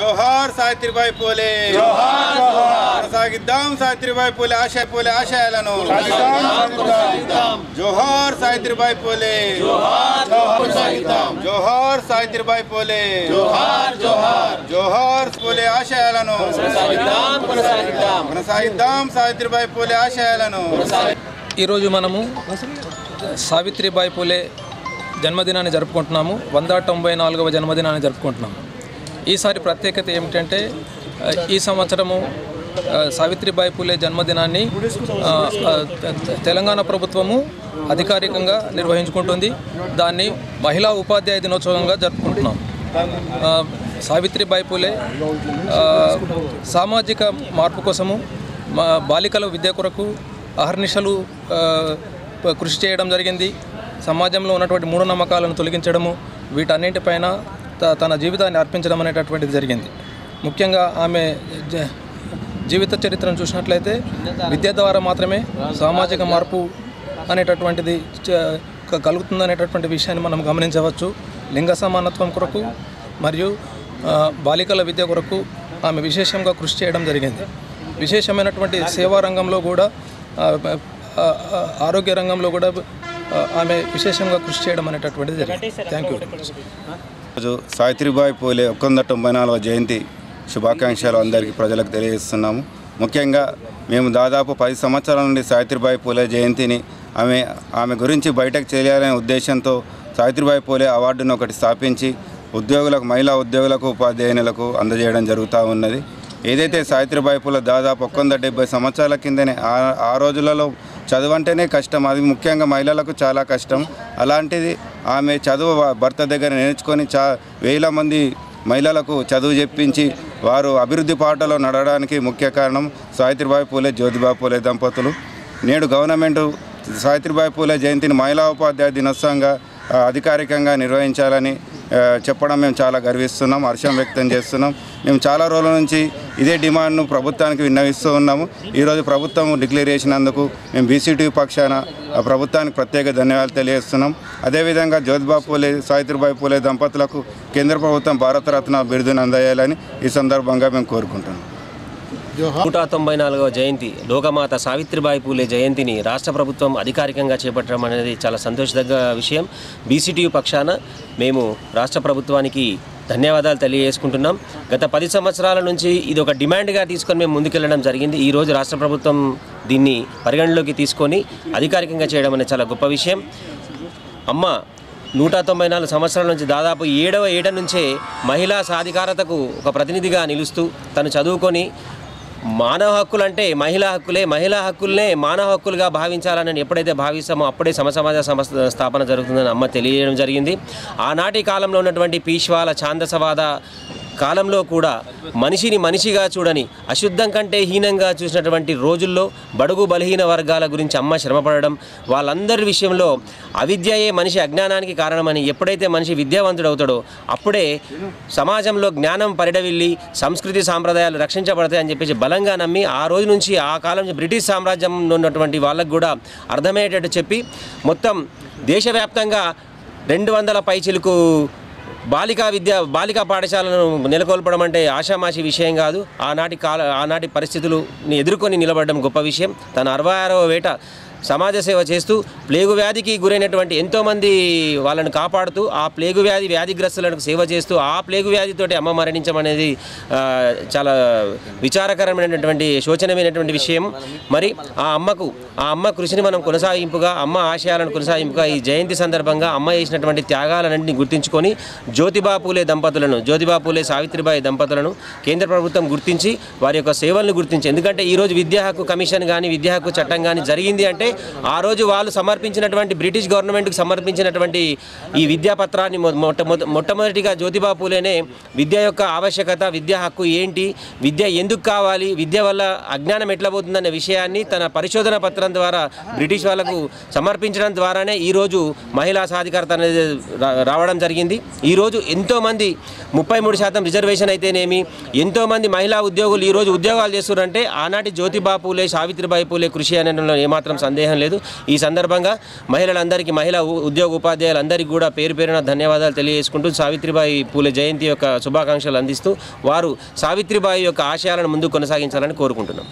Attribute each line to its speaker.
Speaker 1: జోహార్ సావిత్రిబాయి పూలే కొనసాగిద్దాం సావిత్రిబాయి పూలే ఆశయాలను జోహార్ సావిత్రిబాయి పూలే జోహార్ సావిత్రిబాయి పూలే జోహార్ పూలే ఆశయాలను కొనసాగిద్దాం సావిత్రిబాయి పూలే ఆశయాలను.
Speaker 2: ఈరోజు మనము సావిత్రిబాయి పూలే జన్మదినాన్ని జరుపుకుంటున్నాము. 194వ జన్మదినాన్ని జరుపుకుంటున్నాము. ఈసారి ప్రత్యేకత ఏమిటంటే ఈ సంవత్సరము సావిత్రిబాయి పూలే జన్మదినాన్ని తెలంగాణ ప్రభుత్వము అధికారికంగా నిర్వహించుకుంటుంది. దాన్ని మహిళా ఉపాధ్యాయ దినోత్సవంగా జరుపుకుంటున్నాం. సావిత్రిబాయి పూలే సామాజిక మార్పు కోసము బాలికల విద్య కొరకు అహర్నిశలు కృషి చేయడం జరిగింది. సమాజంలో ఉన్నటువంటి మూఢనమ్మకాలను తొలగించడము, వీటన్నింటిపైన తన జీవితాన్ని అర్పించడం అనేటటువంటిది జరిగింది. ముఖ్యంగా ఆమె జీవిత చరిత్రను చూసినట్లయితే విద్య ద్వారా మాత్రమే సామాజిక మార్పు అనేటటువంటిది కలుగుతుందనేటటువంటి విషయాన్ని మనం గమనించవచ్చు. లింగ సమానత్వం కొరకు మరియు బాలికల విద్య కొరకు ఆమె విశేషంగా కృషి చేయడం జరిగింది. విశేషమైనటువంటి సేవా రంగంలో కూడా, ఆరోగ్య రంగంలో కూడా ఆమె విశేషంగా కృషి చేయడం అనేటటువంటిది జరిగింది. Thank you very much.
Speaker 1: ఈరోజు సావిత్రిబాయి పూలే 194వ జయంతి శుభాకాంక్షలు అందరికీ ప్రజలకు తెలియజేస్తున్నాము. ముఖ్యంగా మేము దాదాపు 10 సంవత్సరాల నుండి సావిత్రిబాయి పూలే జయంతిని ఆమె గురించి బయటకు తెలియాలనే ఉద్దేశంతో సావిత్రిబాయి పూలే అవార్డును ఒకటి స్థాపించి ఉద్యోగులకు, మహిళా ఉద్యోగులకు, ఉపాధ్యాయునులకు అందజేయడం జరుగుతూ ఉన్నది. ఏదైతే సావిత్రిబాయి పూలే దాదాపు 170 సంవత్సరాల కిందనే ఆ రోజులలో చదువు అంటేనే కష్టం, అది ముఖ్యంగా మహిళలకు చాలా కష్టం. అలాంటిది ఆమె చదువు భర్త దగ్గర నేర్చుకొని వేల మంది మహిళలకు చదువు చెప్పించి వారు అభివృద్ధి పాటలో నడవడానికి ముఖ్య కారణం సావిత్రిబాయి పూలే, జ్యోతిబా పూలే దంపతులు. నేడు గవర్నమెంట్ సావిత్రిబాయి పూలే జయంతిని మహిళా ఉపాధ్యాయ దినోత్సవంగా అధికారికంగా నిర్వహించాలని చెప్పడం మేము చాలా గర్విస్తున్నాం, హర్షం వ్యక్తం చేస్తున్నాం. మేము చాలా రోజుల నుంచి ఇదే డిమాండ్ను ప్రభుత్వానికి విన్నవిస్తూ ఉన్నాము. ఈరోజు ప్రభుత్వం డిక్లేర్ చేసినందుకు మేము బీసీటీవీ పక్షాన ప్రభుత్వానికి ప్రత్యేక ధన్యవాదాలు తెలియజేస్తున్నాం. అదేవిధంగా జ్యోతిబా పూలే, సావిత్రిబాయి పూలే దంపతులకు కేంద్ర ప్రభుత్వం భారతరత్న బిరుదును అందజేయాలని ఈ సందర్భంగా మేము కోరుకుంటున్నాం.
Speaker 3: 194వ జయంతి లోకమాత సావిత్రిబాయి పూలే జయంతిని రాష్ట్ర ప్రభుత్వం అధికారికంగా చేపట్టడం అనేది చాలా సంతోషదగ్గ విషయం. బీసీటీయూ పక్షాన మేము రాష్ట్ర ప్రభుత్వానికి ధన్యవాదాలు తెలియజేసుకుంటున్నాం. గత 10 సంవత్సరాల నుంచి ఇది ఒక డిమాండ్గా తీసుకొని మేము ముందుకెళ్లడం జరిగింది. ఈరోజు రాష్ట్ర ప్రభుత్వం దీన్ని పరిగణలోకి తీసుకొని అధికారికంగా చేయడం అనేది చాలా గొప్ప విషయం. అమ్మ 194 సంవత్సరాల నుంచి దాదాపు 7వ ఏట నుంచే మహిళా సాధికారతకు ఒక ప్రతినిధిగా నిలుస్తూ తను చదువుకొని మానవ హక్కులు అంటే మహిళా హక్కులే, మహిళా హక్కులనే మానవ హక్కులుగా భావించాలని ఎప్పుడైతే భావిస్తామో అప్పుడే సమసమాజ స్థాపన జరుగుతుందని అమ్మ తెలియజేయడం జరిగింది. ఆనాటి కాలంలో ఉన్నటువంటి పీష్వాల ఛాందసవాద కాలంలో కూడా మనిషిని మనిషిగా చూడని, అశుద్ధం కంటే హీనంగా చూసినటువంటి రోజుల్లో బడుగు బలహీన వర్గాల గురించి అమ్మ శ్రమపడడం, వాళ్ళందరి విషయంలో అవిద్యయే మనిషి అజ్ఞానానికి కారణమని, ఎప్పుడైతే మనిషి విద్యావంతుడవుతాడో అప్పుడే సమాజంలో జ్ఞానం పరిడవిల్లి సంస్కృతి సాంప్రదాయాలు రక్షించబడతాయని చెప్పేసి బలంగా నమ్మి ఆ రోజు నుంచి, ఆ కాలం నుంచి బ్రిటిష్ సామ్రాజ్యంలో ఉన్నటువంటి వాళ్ళకు కూడా అర్థమయ్యేటట్టు చెప్పి మొత్తం దేశవ్యాప్తంగా 200 పైచిలకు బాలికా పాఠశాలను నెలకొల్పడం అంటే ఆషామాషి విషయం కాదు. ఆనాటి పరిస్థితులను ఎదుర్కొని నిలబడడం గొప్ప విషయం. తన 66వ ఏట సమాజ సేవ చేస్తూ ప్లేగు వ్యాధికి గురైనటువంటి ఎంతోమంది వాళ్ళని కాపాడుతూ ఆ ప్లేగు వ్యాధిగ్రస్తులకు సేవ చేస్తూ ఆ ప్లేగు వ్యాధితోటి అమ్మ మరణించడం అనేది చాలా విచారకరమైనటువంటి, శోచనీయమైనటువంటి విషయం. మరి ఆ అమ్మ కృషిని మనం కొనసాగింపుగా, అమ్మ ఆశయాలను కొనసాగింపుగా ఈ జయంతి సందర్భంగా అమ్మ చేసినటువంటి త్యాగాలన్నింటినీ గుర్తించుకొని జ్యోతిబా పూలే సావిత్రిబాయి దంపతులను కేంద్ర ప్రభుత్వం గుర్తించి వారి యొక్క సేవలను గుర్తించి, ఎందుకంటే ఈరోజు విద్యా హక్కు కమిషన్ కానీ విద్యా హక్కు చట్టం కానీ జరిగింది అంటే ఆ రోజు వాళ్ళు సమర్పించినటువంటి బ్రిటిష్ గవర్నమెంట్కి సమర్పించినటువంటి ఈ విద్యా పత్రాన్ని మొట్టమొదటిగా జ్యోతిబా పూలేనే విద్య యొక్క ఆవశ్యకత, విద్యా హక్కు ఏంటి, విద్య ఎందుకు కావాలి, విద్య వల్ల అజ్ఞానం ఎట్లా పోతుందనే విషయాన్ని తన పరిశోధన పత్రం ద్వారా బ్రిటిష్ వాళ్ళకు సమర్పించడం ద్వారానే ఈరోజు మహిళా సాధికారత అనేది రావడం జరిగింది. ఈరోజు ఎంతోమంది 33% రిజర్వేషన్ అయితేనేమి, ఎంతోమంది మహిళా ఉద్యోగులు ఈరోజు ఉద్యోగాలు చేస్తున్నారంటే ఆనాటి జ్యోతిబా పూలే, సావిత్రిబాయి పూలే కృషి అనడంలో ఏమాత్రం సందేహం సందేహం లేదు. ఈ సందర్భంగా మహిళలందరికీ, మహిళా ఉద్యోగ ఉపాధ్యాయులందరికీ కూడా పేరు పేరున ధన్యవాదాలు తెలియజేసుకుంటూ సావిత్రిబాయి పూలే జయంతి యొక్క శుభాకాంక్షలు అందిస్తూ వారు సావిత్రిబాయి యొక్క ఆశయాలను ముందుకు కొనసాగించాలని కోరుకుంటున్నాం.